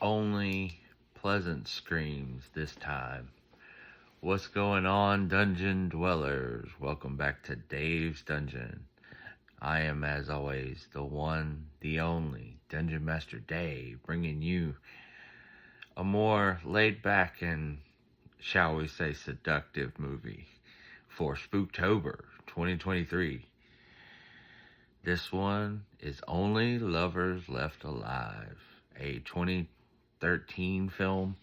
Only pleasant screams this time. What's going on, dungeon dwellers? Welcome back to Dave's Dungeon. I am, as always, the one, the only Dungeon Master Dave, bringing you a more laid back and, shall we say, seductive movie for Spooktober 2023. This one is Only Lovers Left Alive, a 2013 film.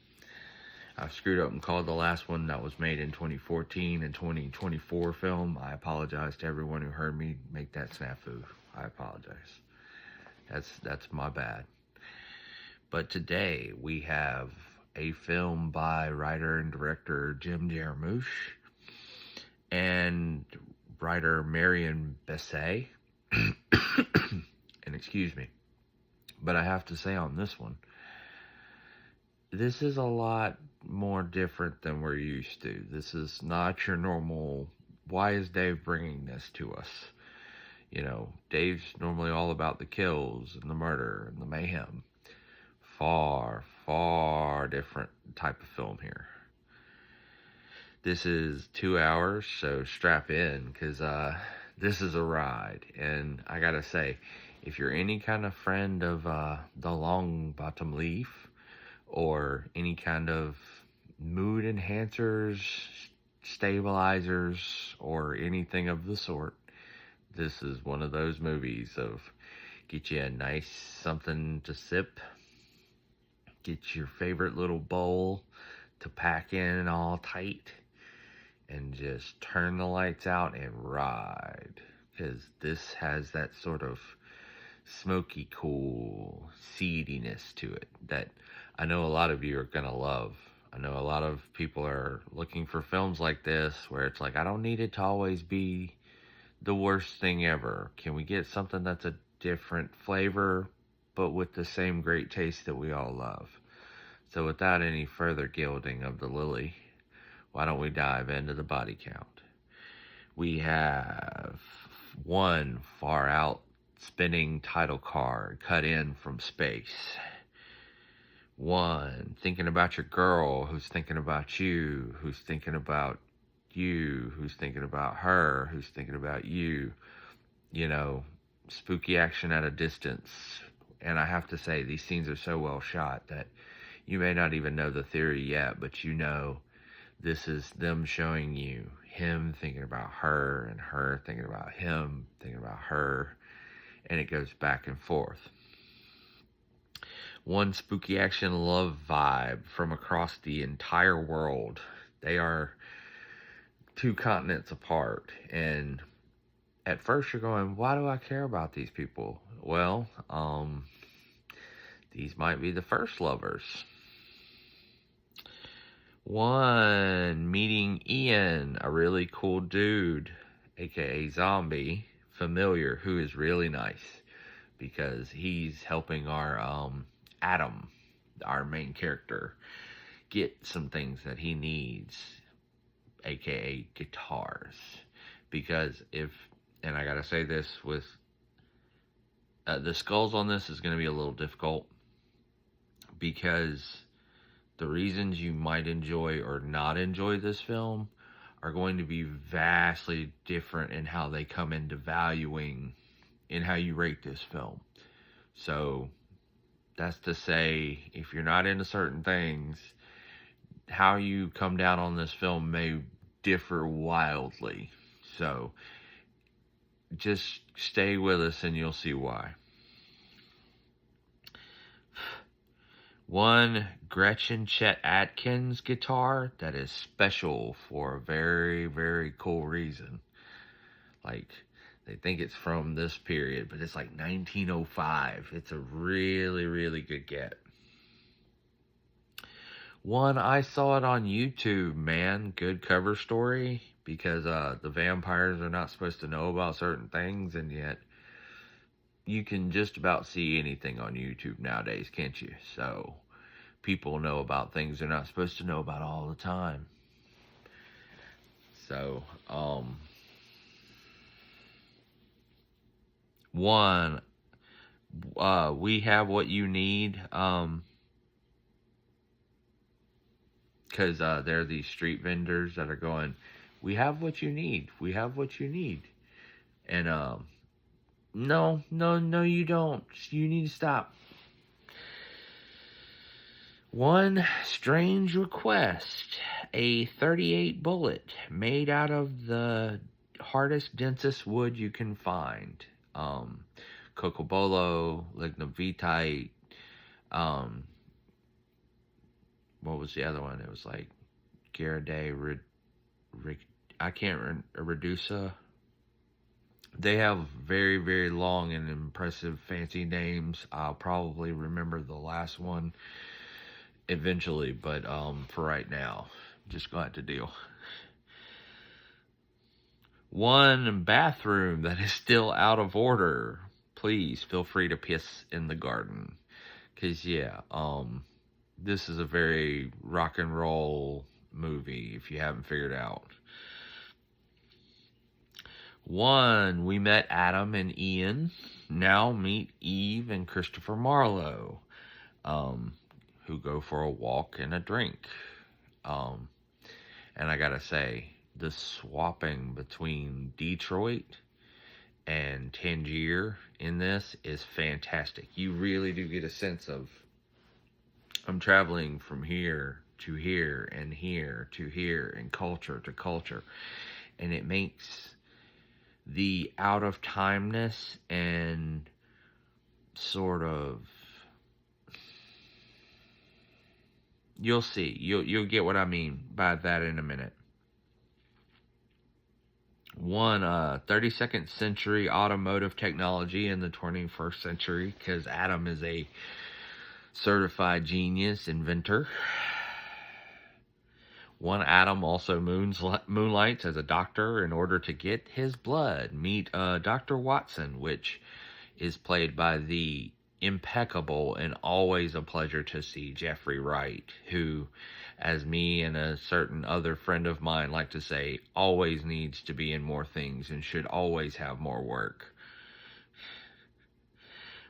I screwed up and called the last one that was made in 2014 and 2024 film. I apologize to everyone who heard me make that snafu. I apologize. That's my bad. But today we have a film by writer and director Jim Jarmusch and writer Marion Bessay. And excuse me. But I have to say on this one, this is a lot more different than we're used to. This is not your normal, why is Dave bringing this to us? You know, Dave's normally all about the kills and the murder and the mayhem. Far, far different type of film here. This is 2 hours, so strap in, because this is a ride. And I gotta say, if you're any kind of friend of the long bottom leaf, or any kind of mood enhancers, stabilizers, or anything of the sort, this is one of those movies of get you a nice something to sip, get your favorite little bowl to pack in all tight, and just turn the lights out and ride. Because this has that sort of smoky, cool seediness to it that I know a lot of you are going to love. I know a lot of people are looking for films like this where it's like, I don't need it to always be the worst thing ever. Can we get something that's a different flavor, but with the same great taste that we all love? So without any further gilding of the lily, why don't we dive into the body count? We have one far out spinning title card cut in from space. One thinking about your girl, who's thinking about you, who's thinking about you, who's thinking about her, who's thinking about you. You know, spooky action at a distance. And I have to say, these scenes are so well shot that you may not even know the theory yet, but you know this is them showing you him thinking about her and her thinking about him, thinking about her, and it goes back and forth. One spooky action love vibe from across the entire world. They are 2 continents apart, and at first you're going, why do I care about these people? Well, these might be the first lovers. One meeting Ian, a really cool dude, aka zombie, familiar, who is really nice because he's helping our Adam, our main character, get some things that he needs, aka guitars. Because and I gotta say this with the skulls on this is going to be a little difficult, because the reasons you might enjoy or not enjoy this film are going to be vastly different in how they come into valuing in how you rate this film. So that's to say, if you're not into certain things, how you come down on this film may differ wildly. So just stay with us and you'll see why. One Gretchen Chet Atkins guitar that is special for a very, very cool reason. Like, they think it's from this period, but it's like 1905. It's a really, really good get. One, I saw it on YouTube, man. Good cover story, because the vampires are not supposed to know about certain things, and yet you can just about see anything on YouTube nowadays, can't you? So people know about things they're not supposed to know about all the time. So, one, We Have What You Need. because there are these street vendors that are going, "We have what you need. We have what you need." And no, no, no, you don't. You need to stop. One strange request: a 38 bullet made out of the hardest, densest wood you can find. Cocobolo, lignovitite. Um, what was the other one? It was like Garriday, I can't Redusa. They have very, very long and impressive, fancy names. I'll probably remember the last one eventually, but for right now, just going to have to deal. One bathroom that is still out of order. Please feel free to piss in the garden. Cause yeah, this is a very rock and roll movie if you haven't figured out. One, we met Adam and Ian. Now meet Eve and Christopher Marlowe, who go for a walk and a drink. And I gotta say, the swapping between Detroit and Tangier in this is fantastic. You really do get a sense of, I'm traveling from here to here and here to here and culture to culture. And it makes the out of timeness and sort of, you'll see, you'll get what I mean by that in a minute. One, 32nd century automotive technology in the 21st century, because Adam is a certified genius inventor. One, Adam also moonlights as a doctor in order to get his blood. Meet Dr. Watson, which is played by the impeccable and always a pleasure to see Jeffrey Wright, who, as me and a certain other friend of mine like to say, always needs to be in more things and should always have more work.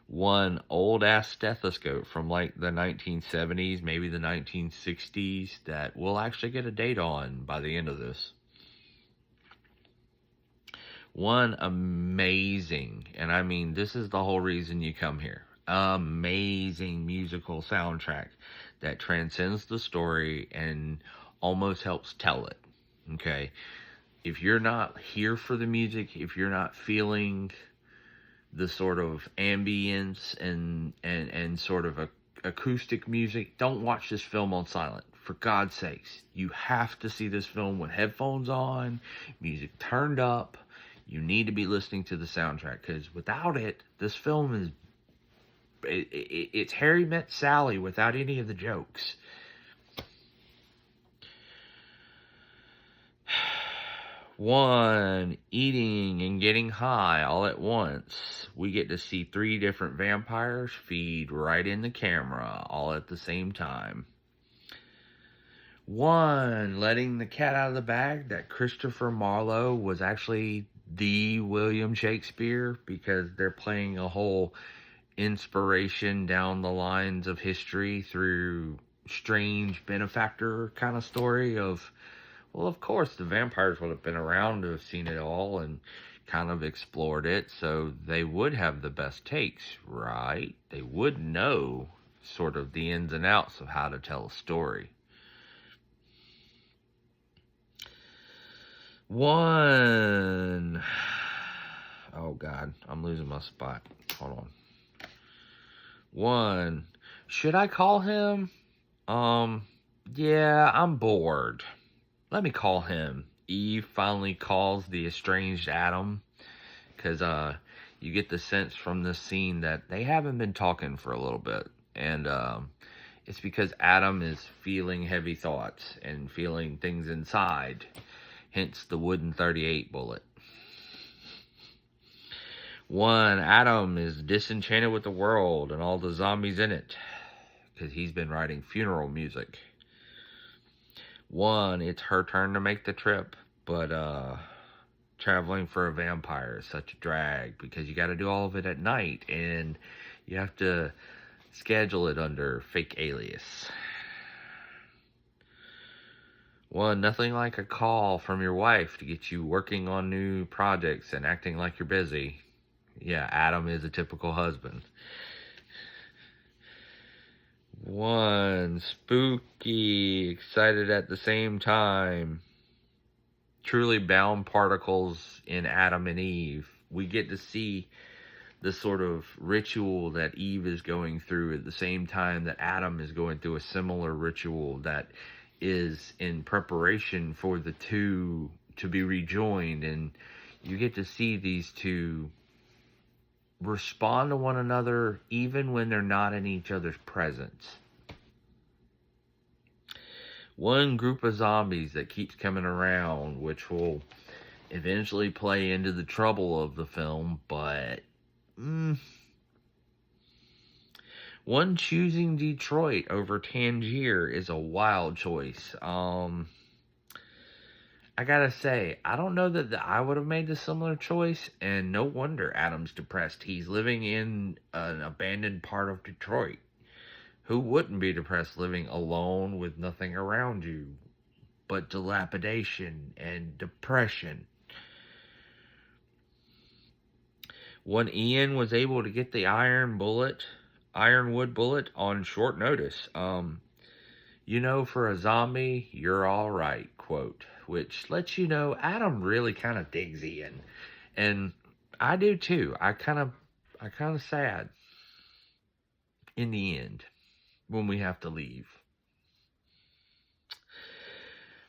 One old ass stethoscope from like the 1970s, maybe the 1960s, that we'll actually get a date on by the end of this. One amazing, and I mean this is the whole reason you come here, amazing musical soundtrack that transcends the story and almost helps tell it. Okay, if you're not here for the music, if you're not feeling the sort of ambience and sort of acoustic music, don't watch this film on silent. For God's sakes, you have to see this film with headphones on, music turned up. You need to be listening to the soundtrack, because without it, this film is, it's Harry Met Sally without any of the jokes. One, eating and getting high all at once. We get to see 3 different vampires feed right in the camera all at the same time. One, letting the cat out of the bag that Christopher Marlowe was actually the William Shakespeare, because they're playing a whole inspiration down the lines of history through strange benefactor kind of story of, well, of course, the vampires would have been around to have seen it all and kind of explored it, so they would have the best takes, right? They would know sort of the ins and outs of how to tell a story. One, oh God, I'm losing my spot. Hold on. One, should I call him? Yeah, I'm bored. Let me call him. Eve finally calls the estranged Adam, because you get the sense from this scene that they haven't been talking for a little bit, and it's because Adam is feeling heavy thoughts and feeling things inside, hence the wooden 38 bullet. One, Adam is disenchanted with the world and all the zombies in it, because he's been writing funeral music. One, it's her turn to make the trip, but traveling for a vampire is such a drag, because you got to do all of it at night, and you have to schedule it under fake alias. One, nothing like a call from your wife to get you working on new projects and acting like you're busy. Yeah, Adam is a typical husband. One, spooky, excited at the same time. Truly bound particles in Adam and Eve. We get to see the sort of ritual that Eve is going through at the same time that Adam is going through a similar ritual that is in preparation for the two to be rejoined. And you get to see these two respond to one another even when they're not in each other's presence. One group of zombies that keeps coming around, which will eventually play into the trouble of the film, but one choosing Detroit over Tangier is a wild choice. I gotta say, I don't know that I would have made a similar choice, and no wonder Adam's depressed. He's living in an abandoned part of Detroit. Who wouldn't be depressed living alone with nothing around you but dilapidation and depression? One, Ian was able to get the ironwood bullet on short notice. For a zombie, you're all right, quote, which lets you know Adam really kind of digs Ian. And I do too. I kind of sad in the end when we have to leave.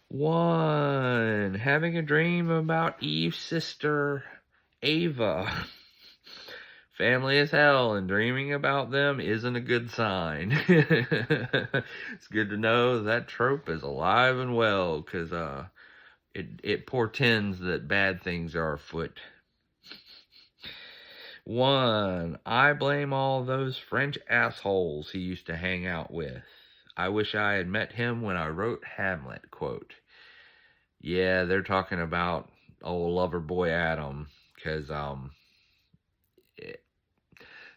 One, having a dream about Eve's sister, Ava. Family is hell, and dreaming about them isn't a good sign. It's good to know that trope is alive and well, because it portends that bad things are afoot. One, I blame all those French assholes he used to hang out with. I wish I had met him when I wrote Hamlet, quote. Yeah, they're talking about old lover boy Adam, because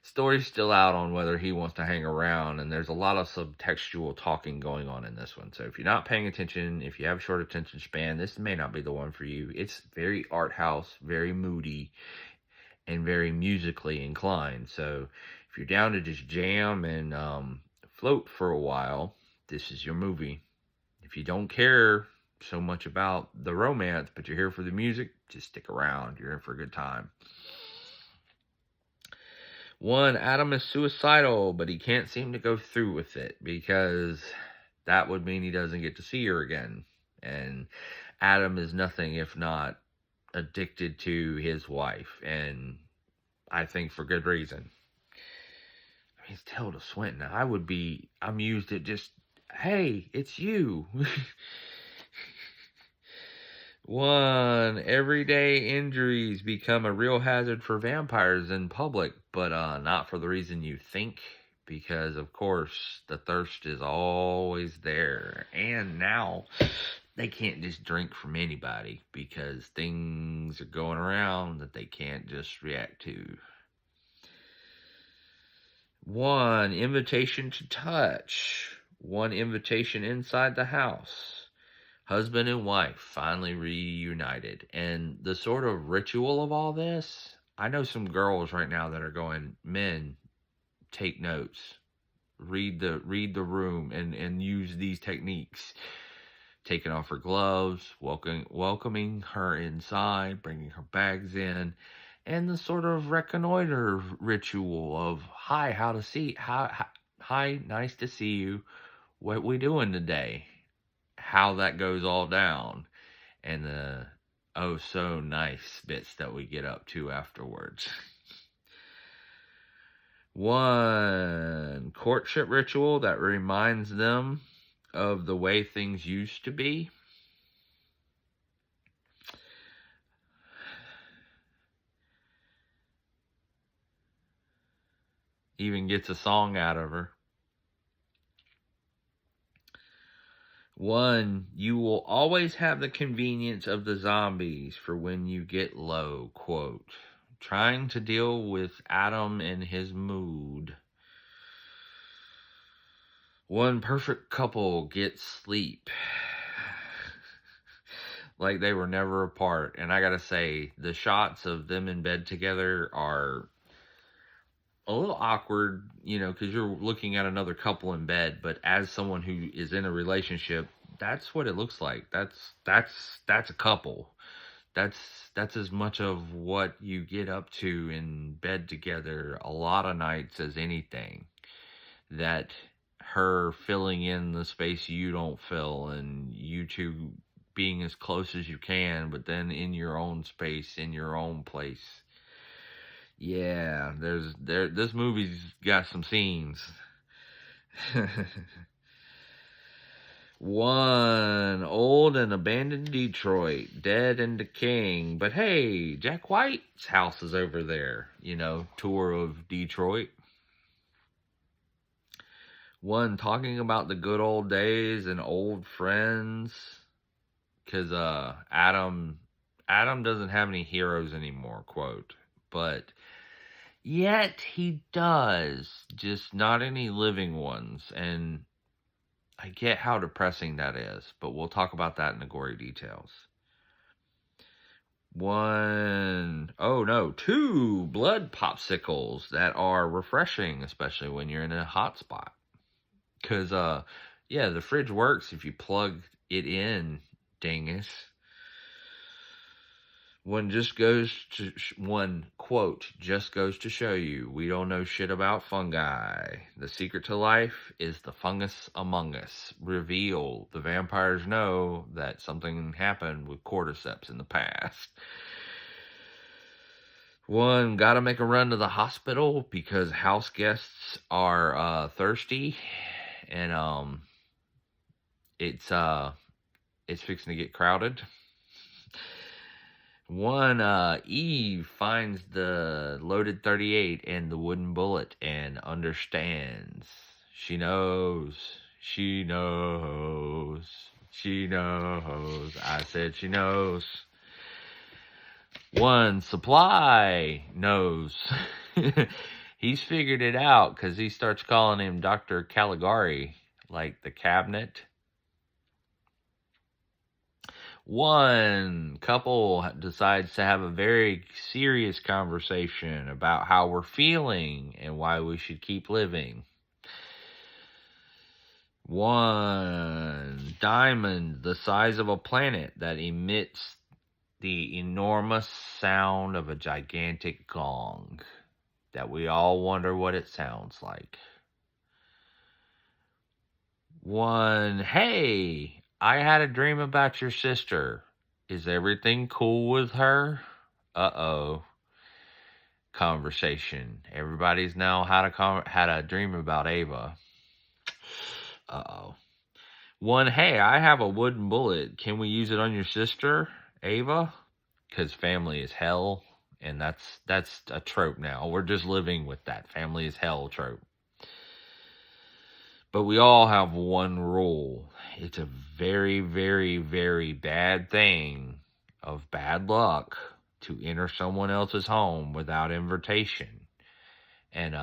story's still out on whether he wants to hang around, and there's a lot of subtextual talking going on in this one. So if you're not paying attention, if you have a short attention span, this may not be the one for you. It's very art house, very moody, and very musically inclined. So if you're down to just jam and float for a while, this is your movie. If you don't care so much about the romance, but you're here for the music, just stick around. You're in for a good time. One, Adam is suicidal, but he can't seem to go through with it because that would mean he doesn't get to see her again. And Adam is nothing if not addicted to his wife, and I think for good reason. I mean, it's Tilda Swinton. I would be amused at just, hey, it's you. One, everyday injuries become a real hazard for vampires in public, but not for the reason you think, because of course the thirst is always there. And now they can't just drink from anybody because things are going around that they can't just react to. One, invitation to touch. One, invitation inside the house. Husband and wife finally reunited. And the sort of ritual of all this, I know some girls right now that are going, men, take notes. Read the room and use these techniques. Taking off her gloves, welcoming her inside, bringing her bags in, and the sort of reconnoiter ritual of, hi, hi, nice to see you. What we doing today? How that goes all down, and the oh so nice bits that we get up to afterwards. One, courtship ritual that reminds them of the way things used to be. Even gets a song out of her. One, you will always have the convenience of the zombies for when you get low, quote. Trying to deal with Adam and his mood. One, perfect couple gets sleep. like they were never apart. And I gotta say, the shots of them in bed together are a little awkward, you know, because you're looking at another couple in bed. But as someone who is in a relationship, that's what it looks like. That's a couple. That's that's as much of what you get up to in bed together a lot of nights as anything. That her filling in the space you don't fill, and you two being as close as you can, but then in your own space, in your own place. Yeah, this movie's got some scenes. One, old and abandoned Detroit, dead and decaying. But hey, Jack White's house is over there. You know, tour of Detroit. One, talking about the good old days and old friends. Because Adam doesn't have any heroes anymore, quote. But yet he does, just not any living ones. And I get how depressing that is, but we'll talk about that in the gory details. Two blood popsicles that are refreshing, especially when you're in a hot spot. Because, yeah, the fridge works if you plug it in, dingus. One quote just goes to show you we don't know shit about fungi. The secret to life is the fungus among us. Reveal. The vampires know that something happened with cordyceps in the past. One, gotta make a run to the hospital because house guests are thirsty, and it's fixing to get crowded. One, Eve finds the loaded 38 and the wooden bullet and understands. She knows. She knows. She knows. I said she knows. One, Supply knows. He's figured it out because he starts calling him Dr. Caligari, like the cabinet. One couple decides to have a very serious conversation about how we're feeling and why we should keep living. One diamond the size of a planet that emits the enormous sound of a gigantic gong that we all wonder what it sounds like. One, hey, I had a dream about your sister. Is everything cool with her? Uh-oh. Conversation. Everybody's now had a dream about Ava. Uh-oh. One, hey, I have a wooden bullet. Can we use it on your sister, Ava? Because family is hell, and that's a trope now. We're just living with that family is hell trope. But we all have one rule. It's a very, very, very bad thing of bad luck to enter someone else's home without invitation. And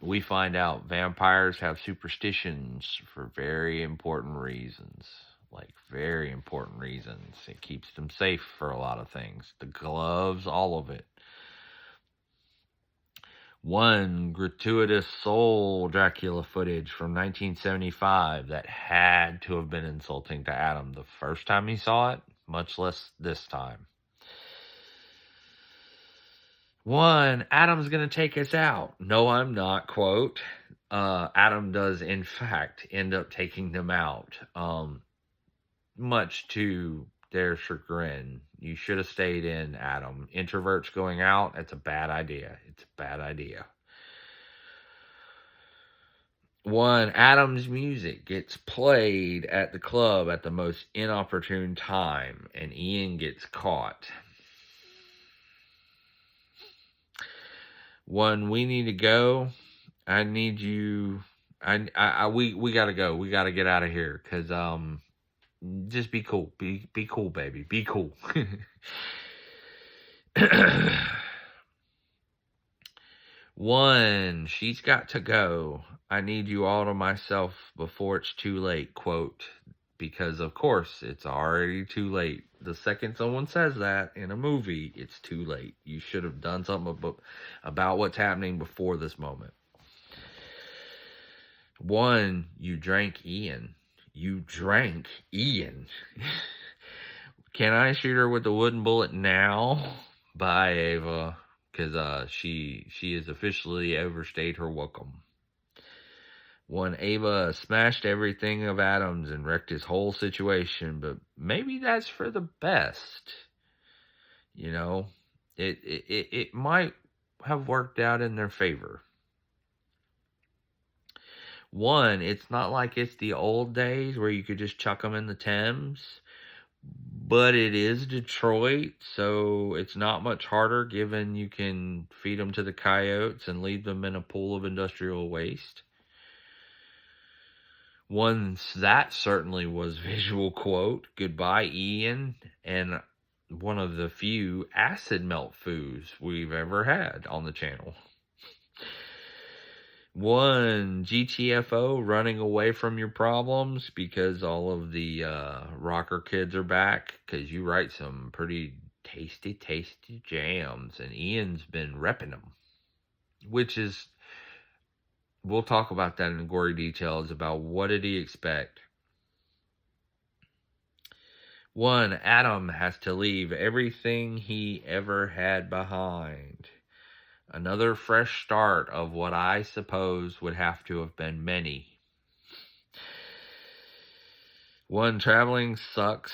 we find out vampires have superstitions for very important reasons. Like, very important reasons. It keeps them safe for a lot of things. The gloves, all of it. One, gratuitous soul Dracula footage from 1975 that had to have been insulting to Adam the first time he saw it, much less this time. One, Adam's going to take us out. No, I'm not, quote. Adam does, in fact, end up taking them out, much to their chagrin. You should have stayed in, Adam. Introverts going out, it's a bad idea. It's a bad idea. One, Adam's music gets played at the club at the most inopportune time, and Ian gets caught. One, we need to go. I need you. We gotta go. We gotta get out of here. Cause just be cool. Be cool, baby. Be cool. One, she's got to go. I need you all to myself before it's too late, quote. Because of course it's already too late. The second someone says that in a movie, it's too late. You should have done something about what's happening before this moment. One, you drank Ian. You drank Ian. Can I shoot her with the wooden bullet now? Bye, Ava. Because she has officially overstayed her welcome. One, Ava smashed everything of Adam's and wrecked his whole situation, but maybe that's for the best. You know, it might have worked out in their favor. One, it's not like it's the old days where you could just chuck them in the Thames, but it is Detroit, so it's not much harder given you can feed them to the coyotes and leave them in a pool of industrial waste. One, that certainly was visual quote, goodbye Ian, and one of the few acid melt foods we've ever had on the channel. One, GTFO, running away from your problems because all of the rocker kids are back, because you write some pretty tasty jams, and Ian's been repping them, which is, we'll talk about that in gory details about what did he expect. One, Adam has to leave everything he ever had behind. Another fresh start of what I suppose would have to have been many. One, traveling sucks.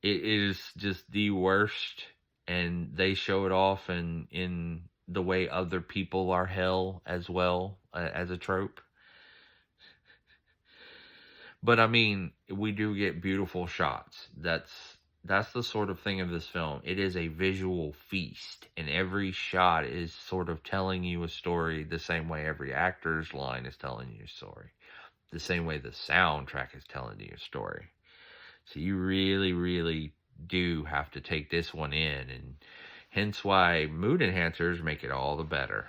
It is just the worst, and they show it off in the way other people are hell as well, as a trope. But I mean, we do get beautiful shots. That's the sort of thing of this film. It is a visual feast, and every shot is sort of telling you a story the same way every actor's line is telling you a story. The same way the soundtrack is telling you a story. So you really, really do have to take this one in, and hence why mood enhancers make it all the better.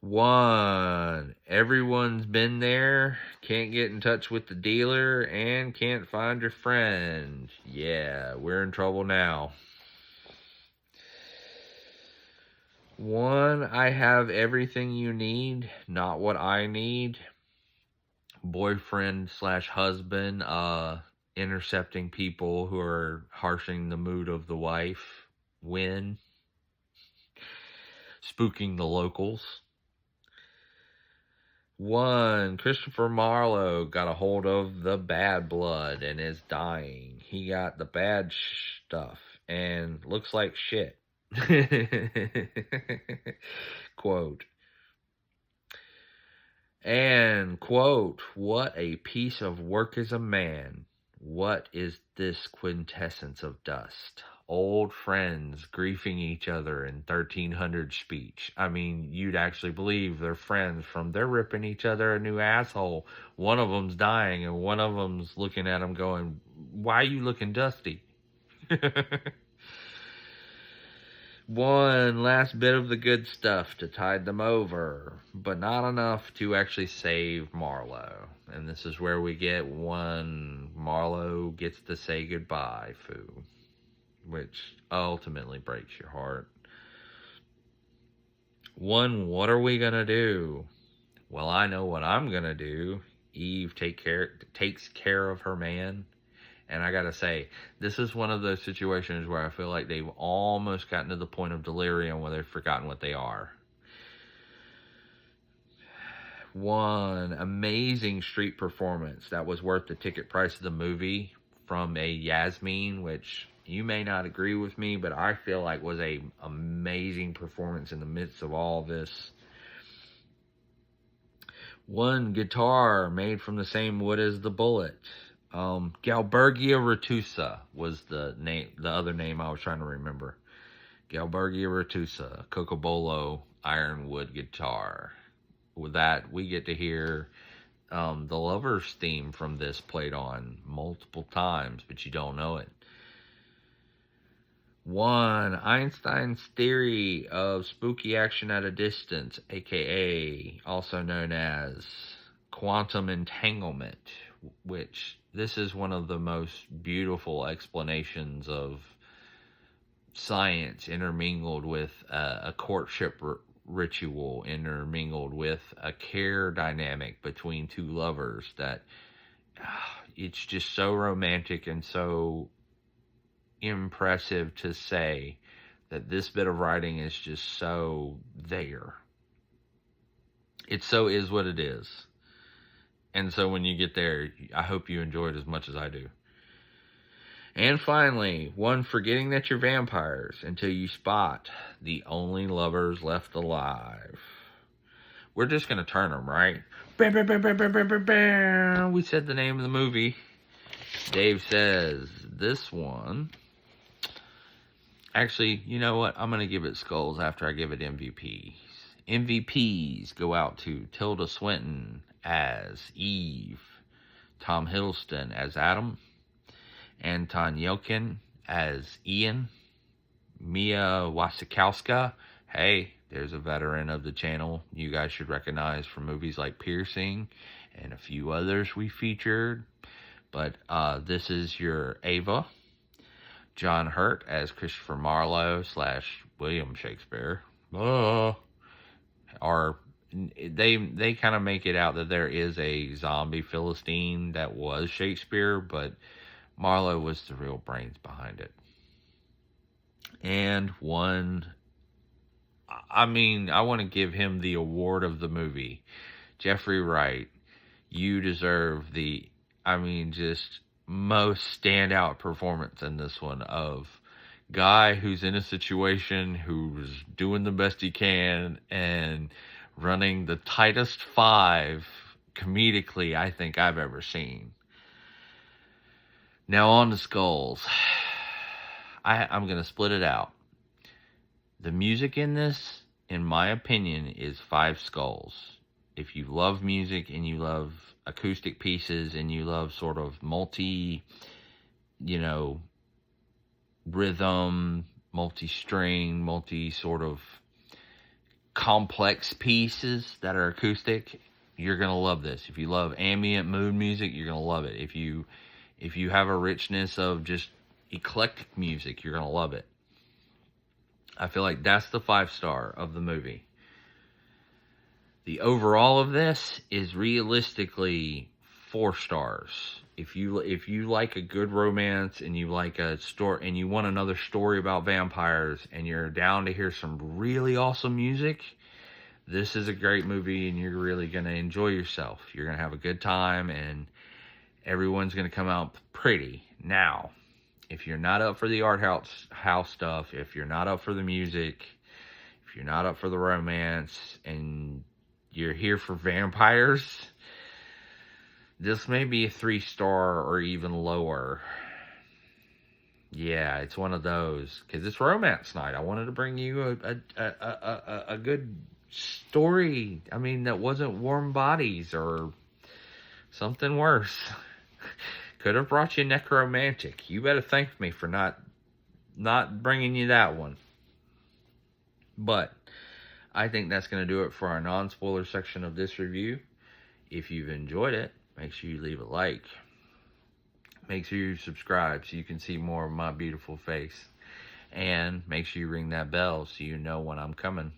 One, everyone's been there, can't get in touch with the dealer, and can't find your friend. Yeah, we're in trouble now. One, I have everything you need, not what I need. Boyfriend / husband, intercepting people who are harshing the mood of the wife. Win. Spooking the locals. One, Christopher Marlowe got a hold of the bad blood and is dying. He got the bad stuff and looks like shit. Quote. And, quote, what a piece of work is a man. What is this quintessence of dust? Old friends griefing each other in 1300 speech. I mean, you'd actually believe they're friends from they're ripping each other a new asshole. One of them's dying and one of them's looking at him going, why are you looking dusty? One last bit of the good stuff to tide them over, but not enough to actually save Marlowe. And this is where we get one Marlowe gets to say goodbye, Foo, which ultimately breaks your heart. One, what are we gonna do? Well, I know what I'm gonna do. Eve takes care of her man. And I gotta say, this is one of those situations where I feel like they've almost gotten to the point of delirium where they've forgotten what they are. One, amazing street performance that was worth the ticket price of the movie from a Yasmin, which you may not agree with me, but I feel like was a amazing performance in the midst of all this. One, guitar made from the same wood as the bullet. Galbergia retusa was the other name I was trying to remember. Galbergia retusa, Cocobolo ironwood guitar. With that, we get to hear the Lovers theme from this played on multiple times, but you don't know it. One, Einstein's theory of spooky action at a distance, aka also known as quantum entanglement, which this is one of the most beautiful explanations of science intermingled with a courtship ritual, intermingled with a care dynamic between two lovers, that it's just so romantic and so impressive to say that this bit of writing is just so there. It so is what it is. And so when you get there, I hope you enjoy it as much as I do. And finally, one, forgetting that you're vampires until you spot the only lovers left alive. We're just going to turn them, right? Bam, bam, bam, bam, bam, bam, bam, bam. We said the name of the movie. Dave says this one. Actually, you know what? I'm going to give it skulls after I give it MVPs. MVPs go out to Tilda Swinton as Eve, Tom Hiddleston as Adam, Anton Yelkin as Ian, Mia Wasikowska. Hey, there's a veteran of the channel you guys should recognize from movies like Piercing and a few others we featured. But this is your Ava. John Hurt as Christopher Marlowe / William Shakespeare. Or they kind of make it out that there is a zombie Philistine that was Shakespeare, but Marlowe was the real brains behind it. And one, I mean, I want to give him the award of the movie. Jeffrey Wright, you deserve the, just most standout performance in this one of guy who's in a situation, who's doing the best he can and running the tightest five comedically I think I've ever seen. Now on to skulls. I'm going to split it out. The music in this, in my opinion, is 5 skulls. If you love music and you love acoustic pieces and you love sort of multi, rhythm, multi-string, multi sort of complex pieces that are acoustic, you're going to love this. If you love ambient mood music, you're going to love it. If you have a richness of just eclectic music, you're going to love it. I feel like that's the 5-star of the movie. The overall of this is realistically 4 stars. If you like a good romance and you like a story and you want another story about vampires and you're down to hear some really awesome music, this is a great movie and you're really going to enjoy yourself. You're going to have a good time and everyone's going to come out pretty. Now, if you're not up for the art house stuff, if you're not up for the music, if you're not up for the romance, and you're here for vampires, this may be a 3-star or even lower. Yeah, it's one of those, because it's romance night. I wanted to bring you a good story. That wasn't Warm Bodies or something worse. Could have brought you Necromantic. You better thank me for not bringing you that one. But I think that's going to do it for our non-spoiler section of this review. If you've enjoyed it, make sure you leave a like. Make sure you subscribe so you can see more of my beautiful face. And make sure you ring that bell so you know when I'm coming.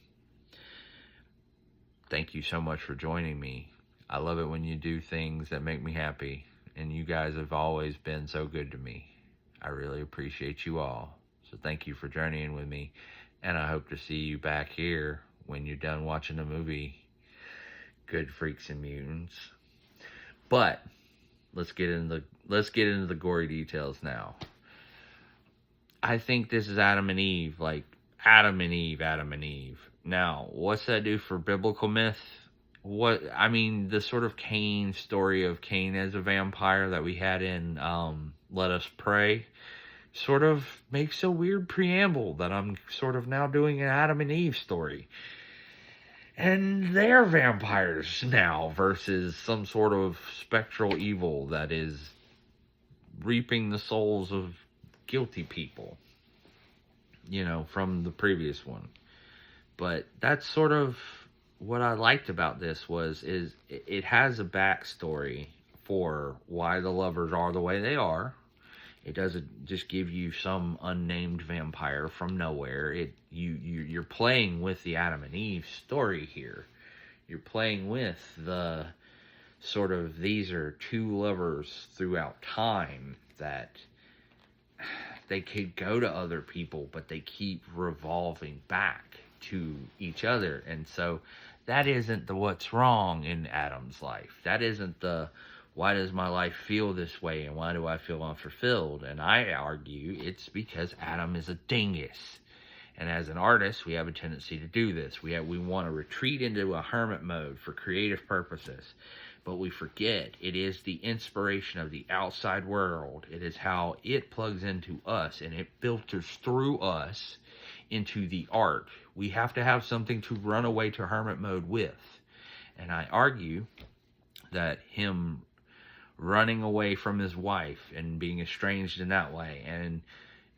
Thank you so much for joining me. I love it when you do things that make me happy. And you guys have always been so good to me. I really appreciate you all. So thank you for journeying with me. And I hope to see you back here when you're done watching the movie Good Freaks and Mutants. But let's get into the gory details now. I think this is Adam and Eve, like Adam and Eve. Now, what's that do for biblical myth? The sort of Cain story of Cain as a vampire that we had in Let Us Pray sort of makes a weird preamble that I'm sort of now doing an Adam and Eve story. And they're vampires now versus some sort of spectral evil that is reaping the souls of guilty people, from the previous one. But that's sort of what I liked about this is it has a backstory for why the lovers are the way they are. It doesn't just give you some unnamed vampire from nowhere. You're playing with the Adam and Eve story here. You're playing with the sort of, these are two lovers throughout time that they could go to other people, but they keep revolving back to each other. And so that isn't the what's wrong in Adam's life. That isn't the why does my life feel this way and why do I feel unfulfilled? And I argue it's because Adam is a dingus. And as an artist, we have a tendency to do this. We want to retreat into a hermit mode for creative purposes. But we forget it is the inspiration of the outside world. It is how it plugs into us and it filters through us into the art. We have to have something to run away to hermit mode with. And I argue that him running away from his wife and being estranged in that way and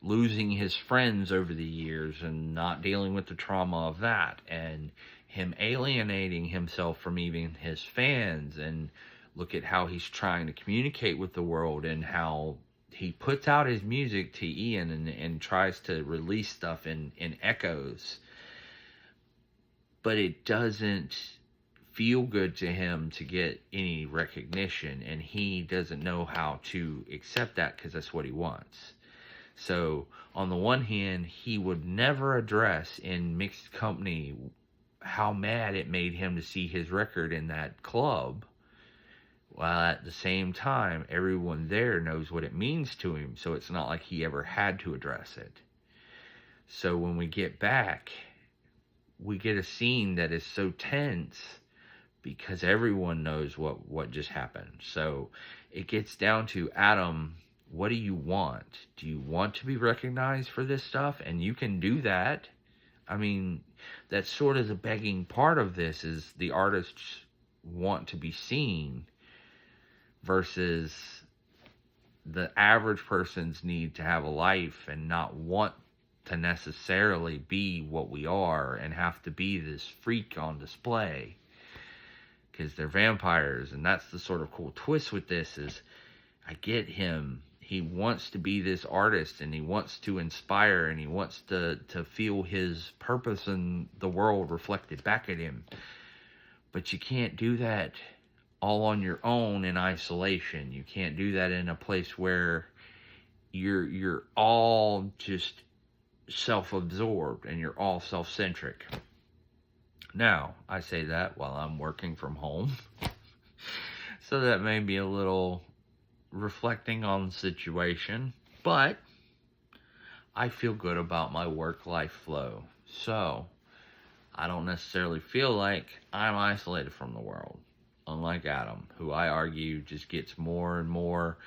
losing his friends over the years and not dealing with the trauma of that, and him alienating himself from even his fans, and look at how he's trying to communicate with the world and how he puts out his music to Ian and tries to release stuff in echoes, but it doesn't feel good to him to get any recognition, and he doesn't know how to accept that because that's what he wants. So on the one hand, he would never address in mixed company how mad it made him to see his record in that club, while at the same time everyone there knows what it means to him, so it's not like he ever had to address it. So when we get back, we get a scene that is so tense because everyone knows what just happened. So it gets down to, Adam, what do you want? Do you want to be recognized for this stuff? And you can do that. I mean, that's sort of the begging part of this, is the artists want to be seen versus the average person's need to have a life and not want to necessarily be what we are and have to be this freak on display because they're vampires. And that's the sort of cool twist with this, is I get him. He wants to be this artist and he wants to inspire and he wants to feel his purpose in the world reflected back at him. But you can't do that all on your own in isolation. You can't do that in a place where you're all just self-absorbed and you're all self-centric. Now, I say that while I'm working from home. So that may be a little reflecting on the situation, but I feel good about my work-life flow. So I don't necessarily feel like I'm isolated from the world, unlike Adam, who I argue just gets more and more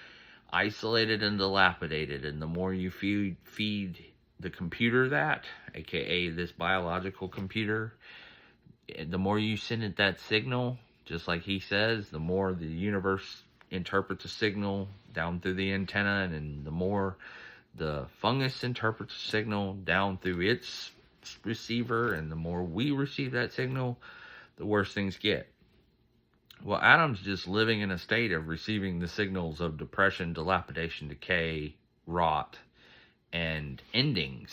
isolated and dilapidated. And the more you feed the computer that, aka this biological computer, the more you send it that signal, just like he says, the more the universe interprets a signal down through the antenna, and the more the fungus interprets a signal down through its receiver, and the more we receive that signal, the worse things get. Well, Adam's just living in a state of receiving the signals of depression, dilapidation, decay, rot, and endings.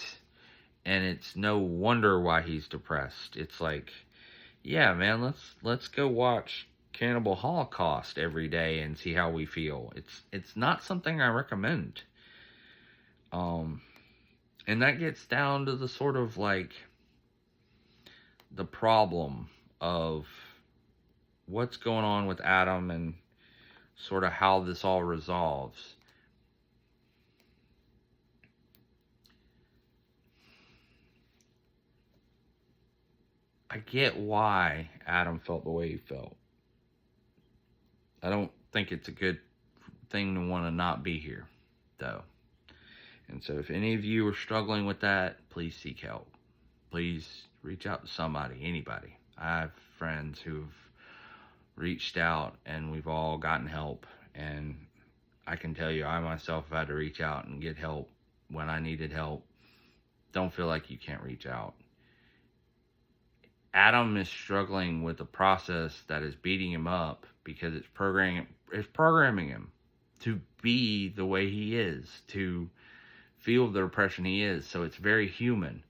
And it's no wonder why he's depressed. It's like, yeah, man, let's go watch Cannibal Holocaust every day and see how we feel. It's not something I recommend. And that gets down to the sort of like the problem of what's going on with Adam and sort of how this all resolves. I get why Adam felt the way he felt. I don't think it's a good thing to want to not be here, though. And so if any of you are struggling with that, please seek help. Please reach out to somebody, anybody. I have friends who've reached out and we've all gotten help. And I can tell you, I myself have had to reach out and get help when I needed help. Don't feel like you can't reach out. Adam is struggling with a process that is beating him up because it's programming him to be the way he is, to feel the depression he is. So it's very human.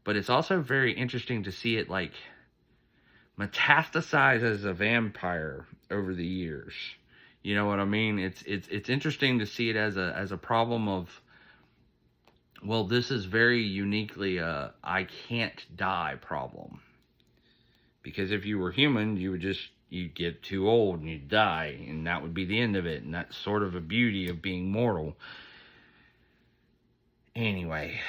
But it's also very interesting to see it like metastasize as a vampire over the years. You know what I mean? It's interesting to see it as a problem of, well, this is very uniquely a I can't die problem. Because if you were human, you'd get too old and you'd die, and that would be the end of it. And that's sort of a beauty of being mortal. Anyway,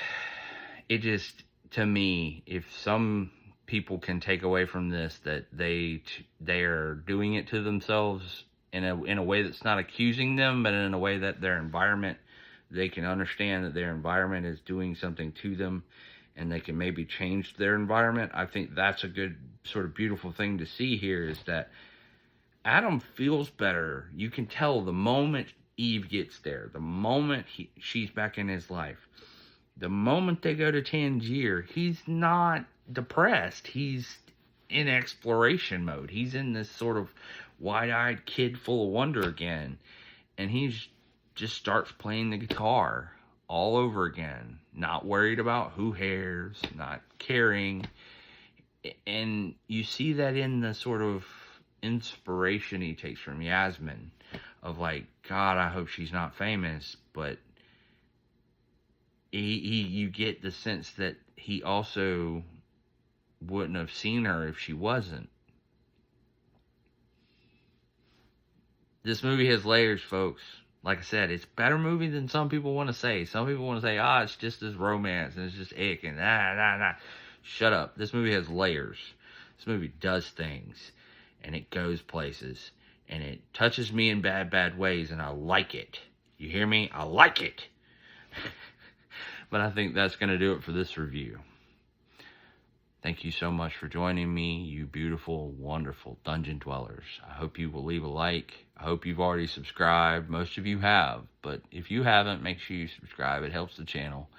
it just, to me, if some people can take away from this that they are doing it to themselves in a way that's not accusing them, but in a way that their environment, they can understand that their environment is doing something to them, and they can maybe change their environment. I think that's a good sort of beautiful thing to see here, is that Adam feels better. You can tell the moment Eve gets there, the moment she's back in his life, the moment they go to Tangier, he's not depressed. He's in exploration mode. He's in this sort of wide-eyed kid full of wonder again. And he's just starts playing the guitar all over again. Not worried about who cares, not caring. And you see that in the sort of inspiration he takes from Yasmin. Of like, God, I hope she's not famous. But you get the sense that he also wouldn't have seen her if she wasn't. This movie has layers, folks. Like I said, it's a better movie than some people want to say. Some people want to say, it's just this romance and it's just ick and nah. Shut up. This movie has layers. This movie does things and it goes places and it touches me in bad ways, and I like it. You hear me? I like it. But I think that's going to do it for this review. Thank you so much for joining me, you beautiful, wonderful dungeon dwellers. I hope you will leave a like. I hope you've already subscribed. Most of you have, but if you haven't, make sure you subscribe. It helps the channel.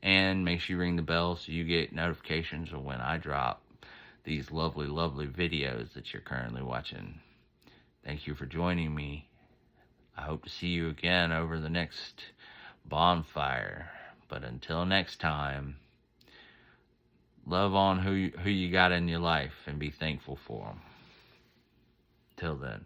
And make sure you ring the bell so you get notifications of when I drop these lovely, lovely videos that you're currently watching. Thank you for joining me. I hope to see you again over the next bonfire. But until next time, love on who you got in your life and be thankful for them. Till then.